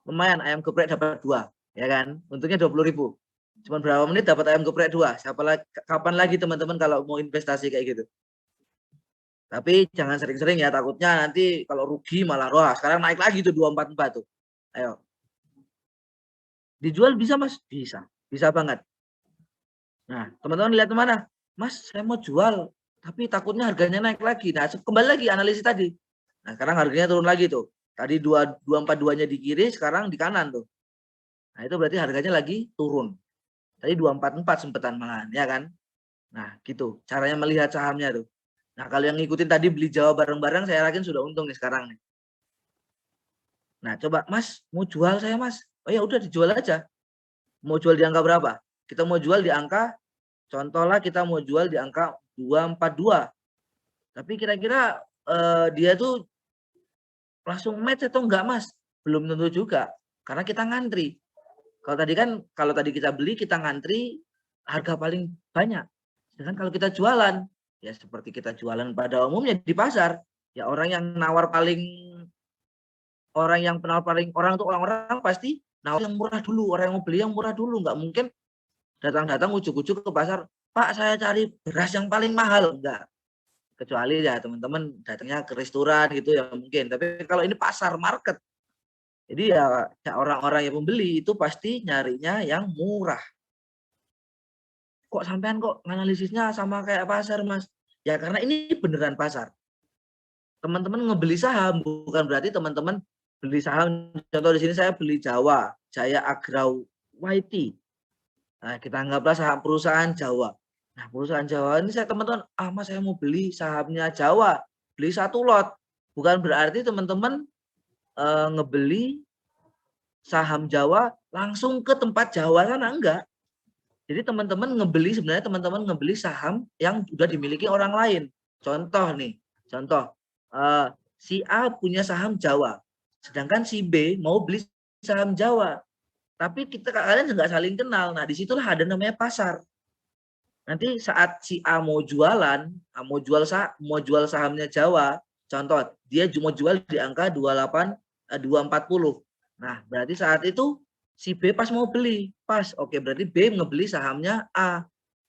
Lumayan, ayam geprek dapat 2, ya kan? Untungnya 20.000. Cuman berapa menit dapat ayam geprek 2. Kapan lagi teman-teman kalau mau investasi kayak gitu? Tapi jangan sering-sering ya, takutnya nanti kalau rugi malah wah, sekarang naik lagi tuh 244 tuh. Ayo. Dijual bisa, Mas? Bisa. Bisa banget. Nah, teman-teman lihat kemana? Mas, saya mau jual, tapi takutnya harganya naik lagi. Nah, kembali lagi analisis tadi. Nah, sekarang harganya turun lagi tuh. Tadi 242-nya di kiri, sekarang di kanan tuh. Nah, itu berarti harganya lagi turun. Tadi 244 sempetan malahan, ya kan? Nah, gitu. Caranya melihat sahamnya tuh. Nah, kalau yang ngikutin tadi beli Jawa bareng-bareng, saya yakin sudah untung nih sekarang nih. Nah, coba, Mas, mau jual saya, Mas. Oh ya udah dijual aja. Mau jual di angka berapa? Kita mau jual di angka, contohlah kita mau jual di angka 242. Tapi kira-kira dia tuh langsung match atau enggak, Mas? Belum tentu juga. Karena kita ngantri. Kalau tadi kita beli, kita ngantri harga paling banyak. Sedangkan kalau kita jualan, ya seperti kita jualan pada umumnya di pasar, ya orang yang nawar paling orang pasti nawar yang murah dulu, orang yang mau beli yang murah dulu, nggak mungkin datang-datang ujuk-ujuk ke pasar, Pak saya cari beras yang paling mahal, enggak. Kecuali ya teman-teman datangnya ke restoran gitu ya mungkin. Tapi kalau ini pasar market, jadi ya orang-orang yang membeli itu pasti nyarinya yang murah. Kok sampean kok analisisnya sama kayak pasar, Mas? Ya karena ini beneran pasar. Teman-teman ngebeli saham bukan berarti teman-teman beli saham. Contoh di sini saya beli Jawa, Jaya Agra YT. Nah, kita anggaplah saham perusahaan Jawa. Nah, perusahaan Jawa ini saya teman-teman, Mas saya mau beli sahamnya Jawa, beli 1 lot. Bukan berarti teman-teman ngebeli saham Jawa langsung ke tempat Jawa sana, enggak. Jadi sebenarnya teman-teman ngebeli saham yang sudah dimiliki orang lain. Contoh nih, si A punya saham Jawa, sedangkan si B mau beli saham Jawa. Tapi kalian nggak saling kenal. Nah, disitulah ada namanya pasar. Nanti saat si A mau jualan, mau jual sahamnya Jawa, contoh dia cuma jual di angka 240. Nah, berarti saat itu si B pas mau beli, pas. Oke, berarti B ngebeli sahamnya A.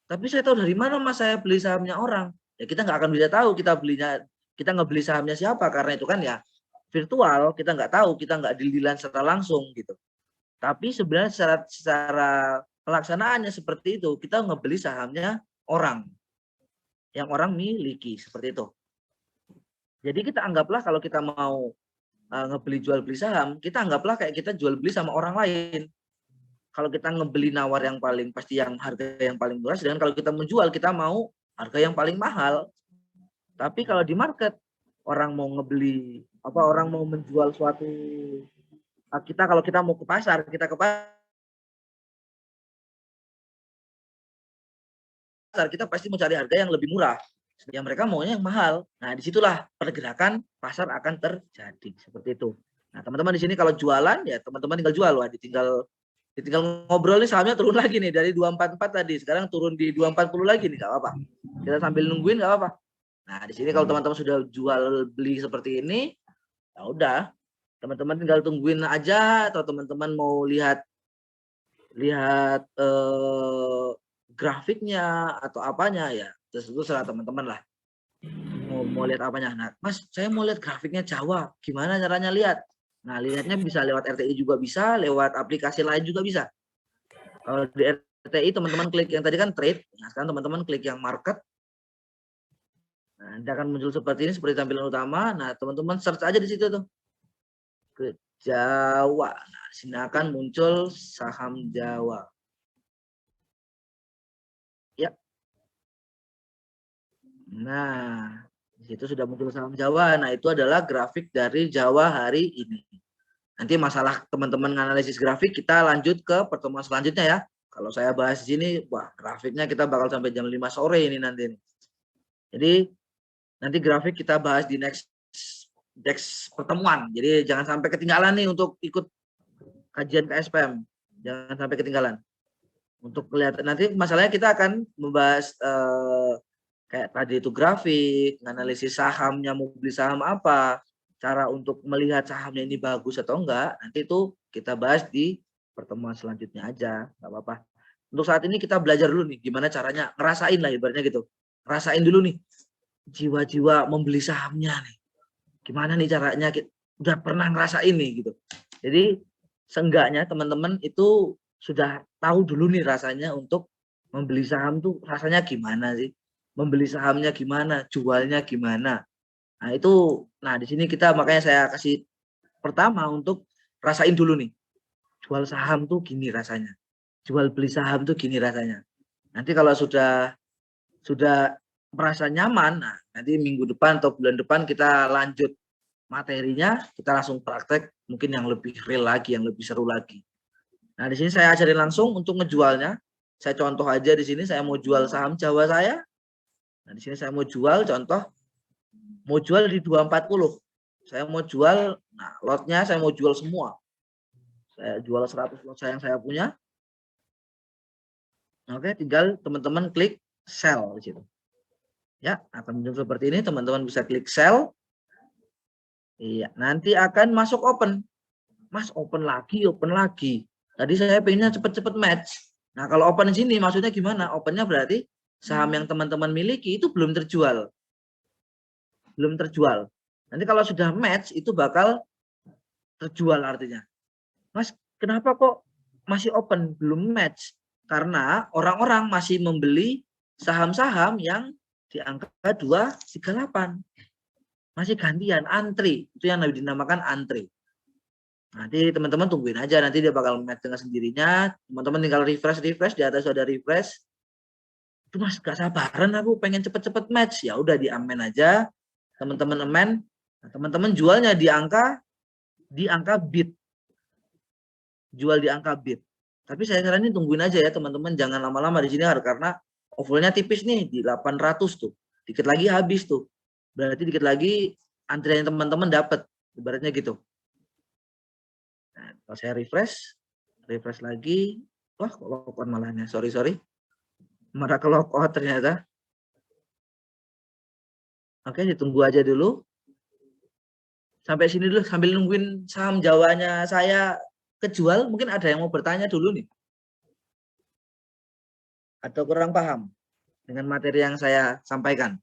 Tapi saya tahu dari mana Mas saya beli sahamnya orang? Ya kita nggak akan bisa tahu kita ngebeli sahamnya siapa, karena itu kan ya virtual, kita nggak tahu, kita nggak deal-dealan secara langsung gitu. Tapi sebenarnya secara pelaksanaannya seperti itu, kita ngebeli sahamnya orang yang orang miliki, seperti itu. Jadi kita anggaplah kalau kita mau ngebeli jual beli saham, kita anggaplah kayak kita jual beli sama orang lain. Kalau kita ngebeli nawar yang paling pasti yang harga yang paling murah, sedangkan kalau kita menjual kita mau harga yang paling mahal. Tapi kalau di market orang mau ngebeli orang mau menjual suatu, kalau kita mau ke pasar, kita ke pasar kita pasti mencari harga yang lebih murah. Yang mereka maunya yang mahal. Nah, disitulah pergerakan pasar akan terjadi seperti itu. Nah, teman-teman di sini kalau jualan ya teman-teman tinggal jual, wah tinggal ngobrol nih sahamnya turun lagi nih dari 244 tadi, sekarang turun di 240 lagi nih, nggak apa-apa. Kita sambil nungguin nggak apa-apa. Nah, di sini kalau teman-teman sudah jual beli seperti ini, ya udah, teman-teman tinggal tungguin aja, atau teman-teman mau lihat grafiknya atau apanya ya, terserah teman-teman lah. Mau lihat apanya. Nah, Mas, saya mau lihat grafiknya Jawa. Gimana caranya lihat? Nah, lihatnya bisa lewat RTI juga bisa, lewat aplikasi lain juga bisa. Kalau di RTI teman-teman klik yang tadi kan trade, nah sekarang teman-teman klik yang market. Nah, nanti akan muncul seperti ini, seperti tampilan utama. Nah, teman-teman search aja di situ tuh. Ke Jawa. Nah, di sini akan muncul saham Jawa. Ya. Nah, di situ sudah muncul saham Jawa. Nah, itu adalah grafik dari Jawa hari ini. Nanti masalah teman-teman analisis grafik kita lanjut ke pertemuan selanjutnya ya. Kalau saya bahas di sini, wah grafiknya kita bakal sampai jam 5 sore ini nanti. Jadi nanti grafik kita bahas di next pertemuan. Jadi jangan sampai ketinggalan nih untuk ikut kajian KSPM. Jangan sampai ketinggalan. Untuk kelihatan nanti masalahnya kita akan membahas kayak tadi itu grafik, analisis sahamnya, mau beli saham apa, cara untuk melihat sahamnya ini bagus atau enggak, nanti itu kita bahas di pertemuan selanjutnya aja, nggak apa-apa. Untuk saat ini kita belajar dulu nih, gimana caranya, ngerasain lah ibaratnya gitu. Rasain dulu nih, jiwa-jiwa membeli sahamnya nih. Gimana nih caranya, udah pernah ngerasain nih gitu. Jadi seenggaknya teman-teman itu sudah tahu dulu nih rasanya untuk membeli saham tuh rasanya gimana sih. Membeli sahamnya gimana, jualnya gimana. Nah, di sini kita makanya saya kasih pertama untuk rasain dulu nih. Jual saham tuh gini rasanya. Jual beli saham tuh gini rasanya. Nanti kalau sudah merasa nyaman, nah nanti minggu depan atau bulan depan kita lanjut materinya, kita langsung praktek mungkin yang lebih real lagi, yang lebih seru lagi. Nah, di sini saya ajarin langsung untuk ngejualnya. Saya contoh aja di sini saya mau jual saham Jawa saya. Nah, di sini saya mau jual contoh mau jual di 240. Saya mau jual, nah lotnya saya mau jual semua. Saya jual 100 lot yang saya punya. Oke, tinggal teman-teman klik sell di situ. Ya, akan muncul seperti ini, teman-teman bisa klik sell. Iya, nanti akan masuk open. Mas, open lagi. Tadi saya pengennya cepet-cepet match. Nah, kalau open di sini maksudnya gimana? Opennya berarti saham yang teman-teman miliki itu belum terjual. Nanti kalau sudah match itu bakal terjual artinya. Mas, kenapa kok masih open belum match? Karena orang-orang masih membeli saham-saham yang di angka 238. Masih gantian, antri. Itu yang dinamakan antri. Nanti teman-teman tungguin aja, nanti dia bakal match dengan sendirinya. Teman-teman tinggal refresh, di atas ada refresh. Itu Mas, gak sabaran aku pengen cepet-cepet match. Ya udah di amen aja. Teman-teman amen. Nah, teman-teman jualnya di angka bit. Jual di angka bit. Tapi saya saranin tungguin aja ya teman-teman, jangan lama-lama di sini karena overnya tipis nih di 800 tuh. Dikit lagi habis tuh. Berarti dikit lagi antrian teman-teman dapat. Ibaratnya gitu. Nah, kalau saya refresh lagi, wah kok lockdown malahnya, sorry. Marah kelokot ternyata. Oke, ditunggu aja dulu. Sampai sini dulu sambil nungguin saham Jawanya saya kejual. Mungkin ada yang mau bertanya dulu nih. Atau kurang paham dengan materi yang saya sampaikan.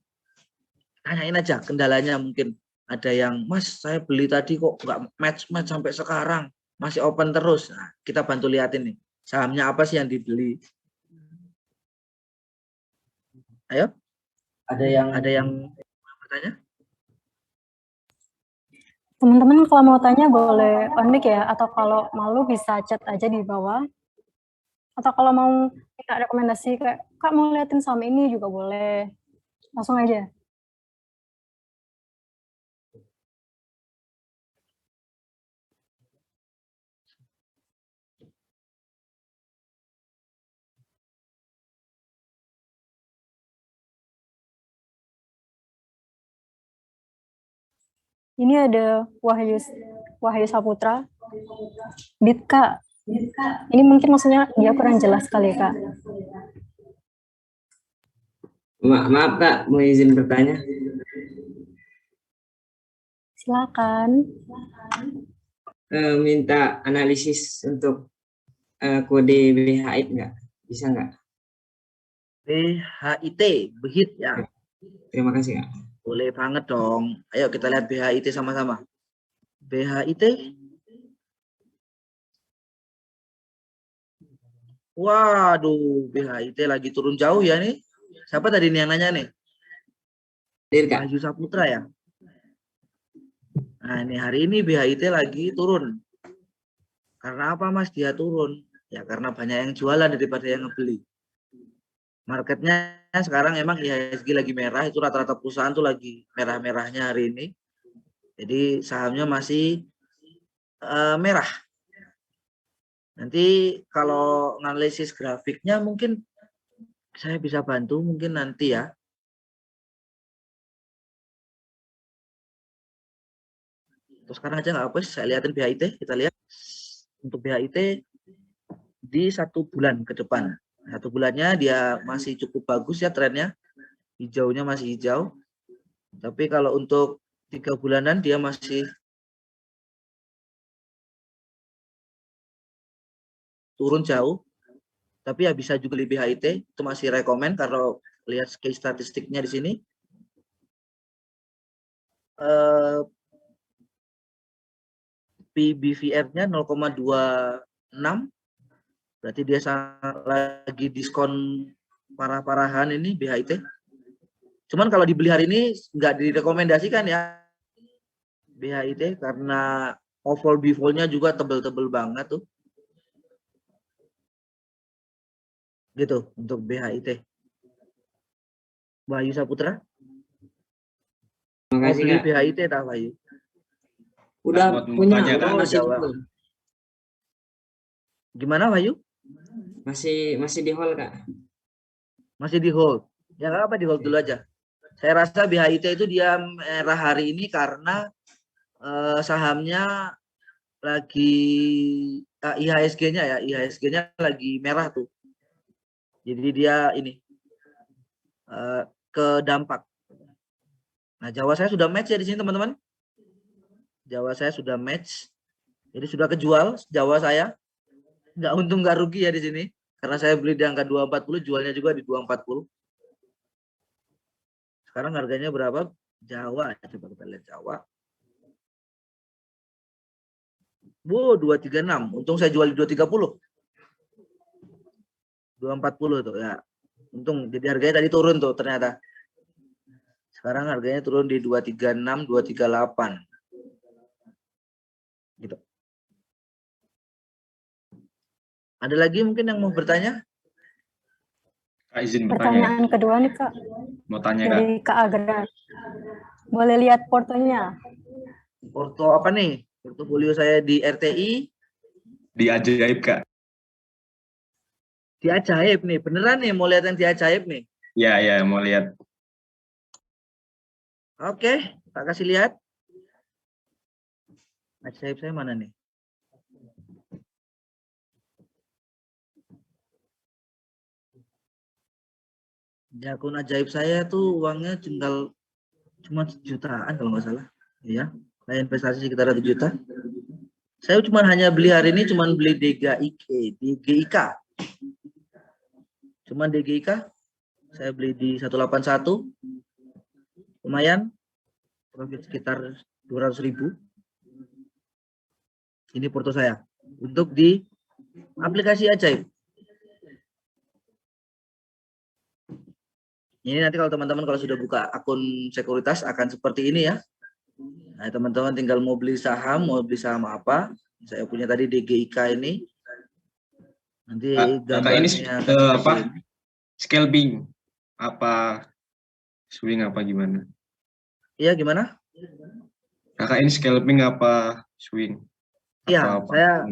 Tanyain aja kendalanya mungkin. Ada yang, Mas saya beli tadi kok nggak match-match sampai sekarang. Masih open terus. Nah, kita bantu liatin nih. Sahamnya apa sih yang dibeli? Ayo. Ada yang bertanya? Teman-teman kalau mau tanya boleh on mic ya, atau kalau malu bisa chat aja di bawah. Atau kalau mau minta rekomendasi kayak, Kak mau liatin saham ini juga boleh. Langsung aja. Ini ada Wahyu Saputra. Bit Kak. Ini mungkin maksudnya dia kurang jelas kali Kak. Maaf Kak, mau izin bertanya? Silakan. Minta analisis untuk kode BHIT nggak? Bisa nggak? BHIT, BHIT ya. Terima kasih Kak. Boleh banget dong. Ayo kita lihat BHIT sama-sama. BHIT. Waduh, BHIT lagi turun jauh ya nih. Siapa tadi nih yang nanya nih? Wahyu Saputra ya. Nah ini hari ini BHIT lagi turun. Karena apa Mas dia turun? Ya karena banyak yang jualan daripada yang ngebeli. Marketnya sekarang emang IHSG lagi merah, itu rata-rata perusahaan tuh lagi merah-merahnya hari ini. Jadi sahamnya masih merah. Nanti kalau analisis grafiknya mungkin saya bisa bantu mungkin nanti ya. Terus sekarang aja nggak apa, saya lihatin BHIT, kita lihat untuk BHIT di 1 bulan ke depan. 1 bulannya dia masih cukup bagus ya trennya, hijaunya masih hijau. Tapi kalau untuk 3 bulanan dia masih turun jauh. Tapi ya bisa juga lebih BHIT, itu masih rekomen kalau lihat case statistiknya di sini. PBVR-nya 0,26, berarti dia lagi diskon parah-parahan ini BHIT. Cuman kalau dibeli hari ini nggak direkomendasikan ya BHIT karena overall before-nya juga tebel-tebel banget tuh. Gitu untuk BHIT. Wahyu Saputra. Terima kasih beli Kak. BHIT tak Wahyu? Udah punya, udah masih jawab. Gimana Wahyu? Masih di hold Kak. Masih di hold. Ya nggak apa, di hold dulu aja. Saya rasa BHIT itu dia merah hari ini karena sahamnya lagi IHSG-nya ya, IHSG-nya lagi merah tuh. Jadi dia ini ke dampak. Nah, Jawa saya sudah match ya di sini teman-teman. Jawa saya sudah match. Jadi sudah kejual Jawa saya. Nggak untung nggak rugi ya di sini. Karena saya beli di angka 240, jualnya juga di 240. Sekarang harganya berapa? Jawa, coba kita lihat Jawa. Wow, 236. Untung saya jual di 230. 240 tuh ya. Untung jadi harganya tadi turun tuh ternyata. Sekarang harganya turun di 236, 238. Gitu. Ada lagi mungkin yang mau bertanya? Kak, izin bertanya. Pertanyaan kedua nih Kak. Mau tanya dari Kak Agra. Boleh lihat portonya? Porto apa nih? Portofolio saya di RTI. Di Ajaib Kak. Di Ajaib nih, beneran nih mau lihat yang di Ajaib nih? Ya mau lihat. Oke, tak kasih lihat. Ajaib saya mana nih? Di akun ajaib saya tuh uangnya tinggal cuma jutaan kalau nggak salah. Ya, saya investasi sekitar 1 juta. Saya cuma hanya beli hari ini cuma beli DGIK. Cuman DGIK saya beli di 181. Lumayan. Profit sekitar 200.000. Ini porto saya untuk di aplikasi ajaib. Ini nanti kalau teman-teman kalau sudah buka akun sekuritas akan seperti ini ya. Nah, teman-teman tinggal mau beli saham apa. Saya punya tadi DGIK ini. Nanti Kakak ini gambarnya akan seperti apa? ini. Scalping apa swing apa gimana? Iya, gimana? Kakak ini scalping apa swing? Iya, saya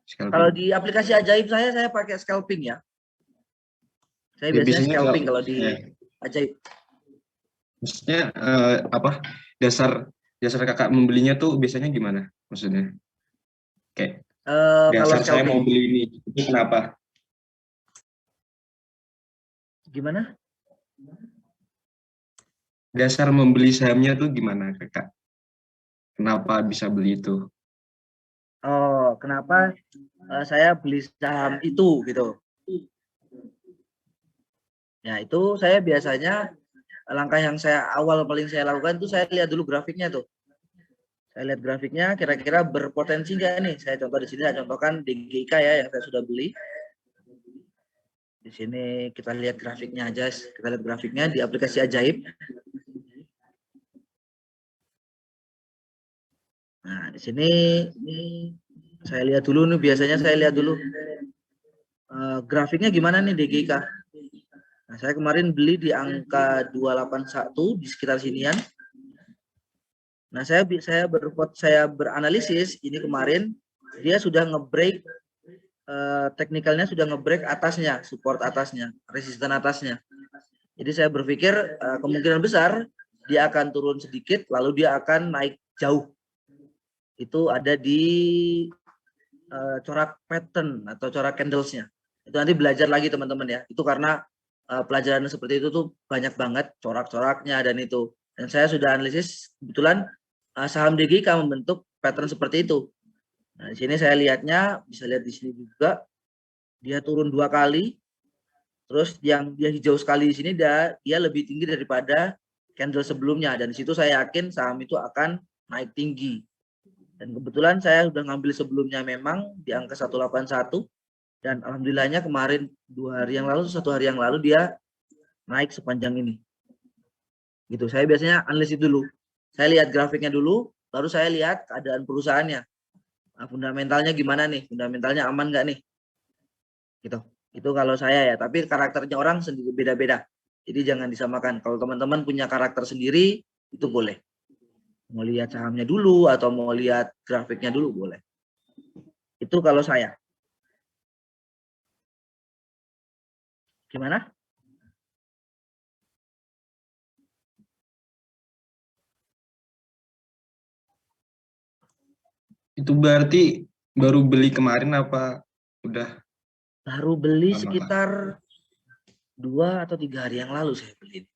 Scalping. kalau di aplikasi ajaib saya pakai scalping ya. Saya biasanya scalping kalau di ajaib. Maksudnya apa? Dasar kakak membelinya tuh biasanya gimana? Maksudnya kayak Kalau dasar saya mau scalping beli ini, itu kenapa? gimana? Dasar membeli sahamnya tuh gimana kakak? Kenapa bisa beli itu? Oh, kenapa saya beli saham itu gitu? Ya, itu saya biasanya langkah yang paling saya lakukan itu saya lihat dulu grafiknya tuh. Saya lihat grafiknya kira-kira berpotensi nggak nih? Saya contoh di sini, saya contohkan DGIK ya yang saya sudah beli. Di sini kita lihat grafiknya aja, kita lihat grafiknya di aplikasi ajaib. Nah, di sini saya lihat dulu nih, biasanya saya lihat dulu grafiknya gimana nih DGIK. Nah, saya kemarin beli di angka 281 di sekitar sinian. Nah, saya beranalisis ini kemarin dia sudah nge-break teknikalnya sudah nge-break atasnya, support atasnya, resisten atasnya. Jadi saya berpikir kemungkinan besar dia akan turun sedikit lalu dia akan naik jauh. Itu ada di corak pattern atau corak candlesnya. Itu nanti belajar lagi teman-teman ya. Itu karena pelajaran seperti itu tuh banyak banget corak-coraknya dan itu. Dan saya sudah analisis kebetulan saham DGIK membentuk pattern seperti itu. Nah, di sini saya lihatnya bisa lihat di sini juga dia turun 2 kali. Terus yang dia hijau sekali di sini dia lebih tinggi daripada candle sebelumnya dan di situ saya yakin saham itu akan naik tinggi. Dan kebetulan saya sudah ngambil sebelumnya memang di angka 181 dan alhamdulillahnya kemarin 1 hari yang lalu dia naik sepanjang ini. Gitu. Saya biasanya analisis dulu. Saya lihat grafiknya dulu, baru saya lihat keadaan perusahaannya. Nah, fundamentalnya gimana nih? Fundamentalnya aman nggak nih? Gitu. Itu kalau saya ya, tapi karakternya orang sendiri beda-beda. Jadi jangan disamakan. Kalau teman-teman punya karakter sendiri, itu boleh. Mau lihat sahamnya dulu atau mau lihat grafiknya dulu boleh. Itu kalau saya. Gimana? Itu berarti baru beli kemarin apa udah? Baru beli lama, sekitar 2 atau 3 hari yang lalu saya beli.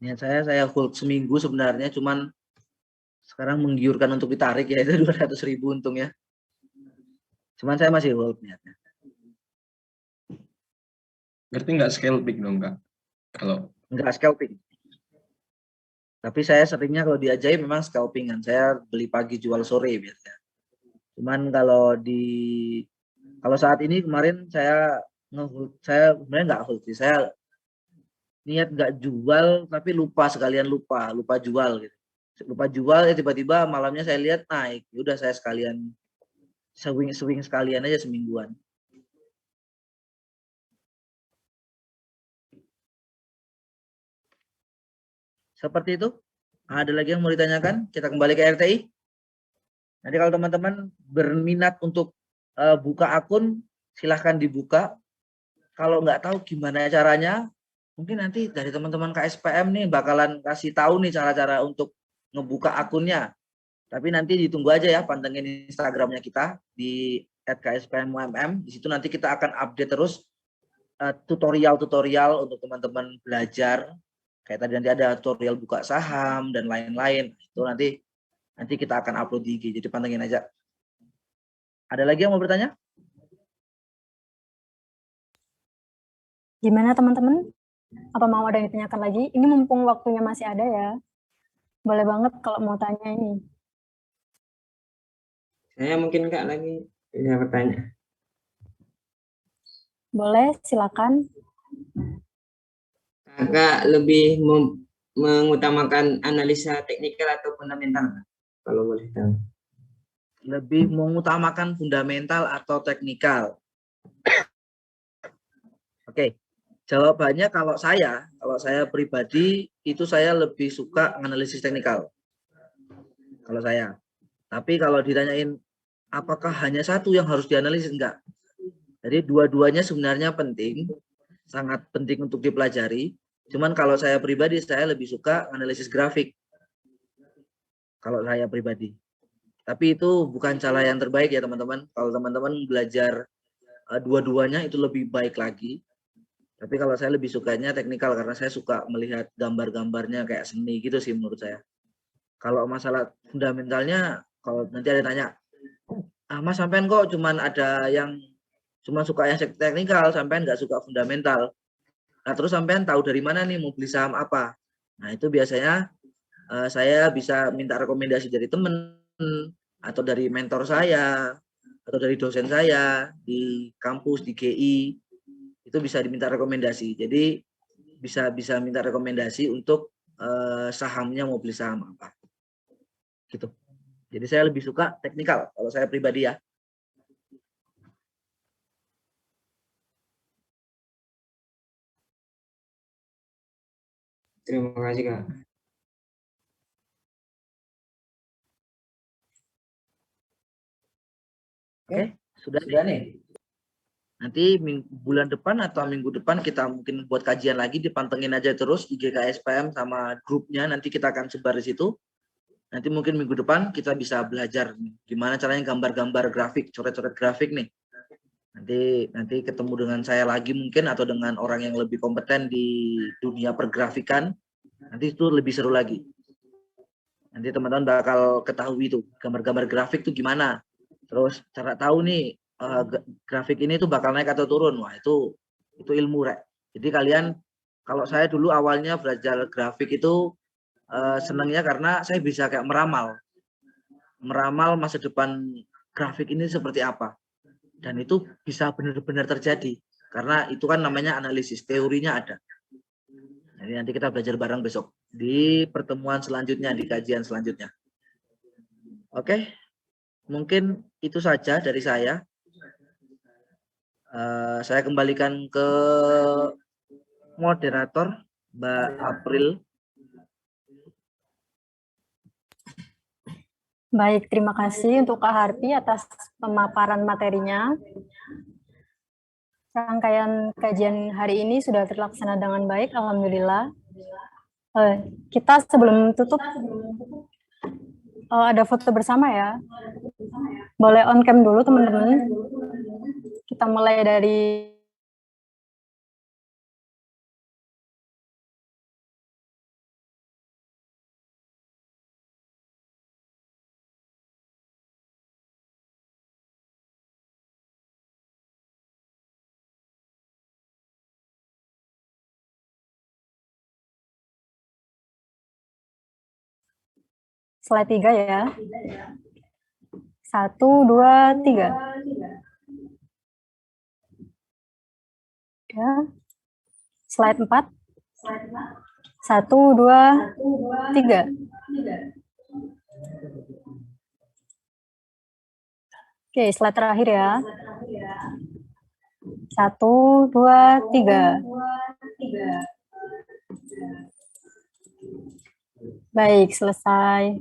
Niat saya hold seminggu sebenarnya, cuman sekarang menggiurkan untuk ditarik ya itu 200.000 untungnya. Cuman saya masih hold niatnya. Berarti nggak scalping dong kak? Kalau Enggak scalping. Tapi saya seringnya kalau di ajaib memang scalpingan. Saya beli pagi jual sore biasanya. Cuman kalau saat ini kemarin saya sebenarnya nggak hold sih. Saya niat nggak jual tapi sekalian lupa jual gitu. Lupa jual ya tiba-tiba malamnya saya lihat naik. Ya udah saya sekalian swing sekalian aja semingguan. Seperti itu. Ada lagi yang mau ditanyakan? Kita kembali ke RTI. Nanti kalau teman-teman berminat untuk buka akun, silahkan dibuka. Kalau nggak tahu gimana caranya, mungkin nanti dari teman-teman KSPM nih bakalan kasih tahu nih cara-cara untuk ngebuka akunnya. Tapi nanti ditunggu aja ya, pantengin Instagramnya kita di @kspmumm. Di situ nanti kita akan update terus tutorial-tutorial untuk teman-teman belajar. Kayak tadi nanti ada tutorial buka saham dan lain-lain. Itu nanti kita akan upload di IG. Jadi pantengin aja. Ada lagi yang mau bertanya? Gimana teman-teman? Apa mau ada yang ditanyakan lagi? Ini mumpung waktunya masih ada ya. Boleh banget kalau mau tanya ini. Saya mungkin Kak lagi bisa bertanya. Boleh, silakan. Kakak lebih mengutamakan analisa teknikal atau fundamental, Kak? Kalau boleh tahu. Lebih mengutamakan fundamental atau teknikal? Oke, jawabannya kalau saya pribadi itu saya lebih suka analisis teknikal. Kalau saya. Tapi kalau ditanyain apakah hanya satu yang harus dianalisis, enggak. Jadi dua-duanya sebenarnya penting, sangat penting untuk dipelajari. Cuman kalau saya pribadi, saya lebih suka analisis grafik. Kalau saya pribadi. Tapi itu bukan cara yang terbaik ya teman-teman. Kalau teman-teman belajar dua-duanya itu lebih baik lagi. Tapi kalau saya lebih sukanya teknikal karena saya suka melihat gambar-gambarnya kayak seni gitu sih menurut saya. Kalau masalah fundamentalnya, kalau nanti ada tanya, Mas sampean kok cuman ada yang cuma suka yang teknikal, sampean nggak suka fundamental. Nah terus sampean tahu dari mana nih mau beli saham apa? Nah itu biasanya saya bisa minta rekomendasi dari teman atau dari mentor saya atau dari dosen saya di kampus di GI, itu bisa diminta rekomendasi. Jadi bisa minta rekomendasi untuk sahamnya mau beli saham apa gitu. Jadi saya lebih suka teknikal kalau saya pribadi ya. Terima kasih Kak. Oke, sudah nih. Nanti bulan depan atau minggu depan kita mungkin buat kajian lagi, dipantengin aja terus IG KSPM sama grupnya, nanti kita akan sebar di situ. Nanti mungkin minggu depan kita bisa belajar gimana caranya gambar-gambar grafik, coret-coret grafik nih. Nanti ketemu dengan saya lagi mungkin atau dengan orang yang lebih kompeten di dunia pergrafikan. Nanti itu lebih seru lagi. Nanti teman-teman bakal ketahui tuh gambar-gambar grafik tuh gimana. Terus cara tahu nih grafik ini tuh bakal naik atau turun. Wah, itu ilmu rek. Jadi kalian, kalau saya dulu awalnya belajar grafik itu senangnya karena saya bisa kayak meramal masa depan grafik ini seperti apa. Dan itu bisa benar-benar terjadi karena itu kan namanya analisis, teorinya ada. Jadi nanti kita belajar bareng besok di pertemuan selanjutnya, di kajian selanjutnya. Oke, mungkin itu saja dari saya. Saya kembalikan ke moderator Mbak April. Baik, terima kasih untuk Kak Harpi atas pemaparan materinya. Rangkaian kajian hari ini sudah terlaksana dengan baik, alhamdulillah. Kita sebelum tutup ada foto bersama ya. Boleh on cam dulu teman-teman. Kita mulai dari slide 3 ya. 1, 2, 3. Ya. Slide 4. 1, 2, 3. Oke, slide terakhir ya. 1, 2, 3. Baik, selesai.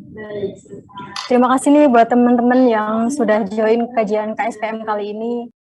Terima kasih nih buat teman-teman yang sudah join kajian KSPM kali ini.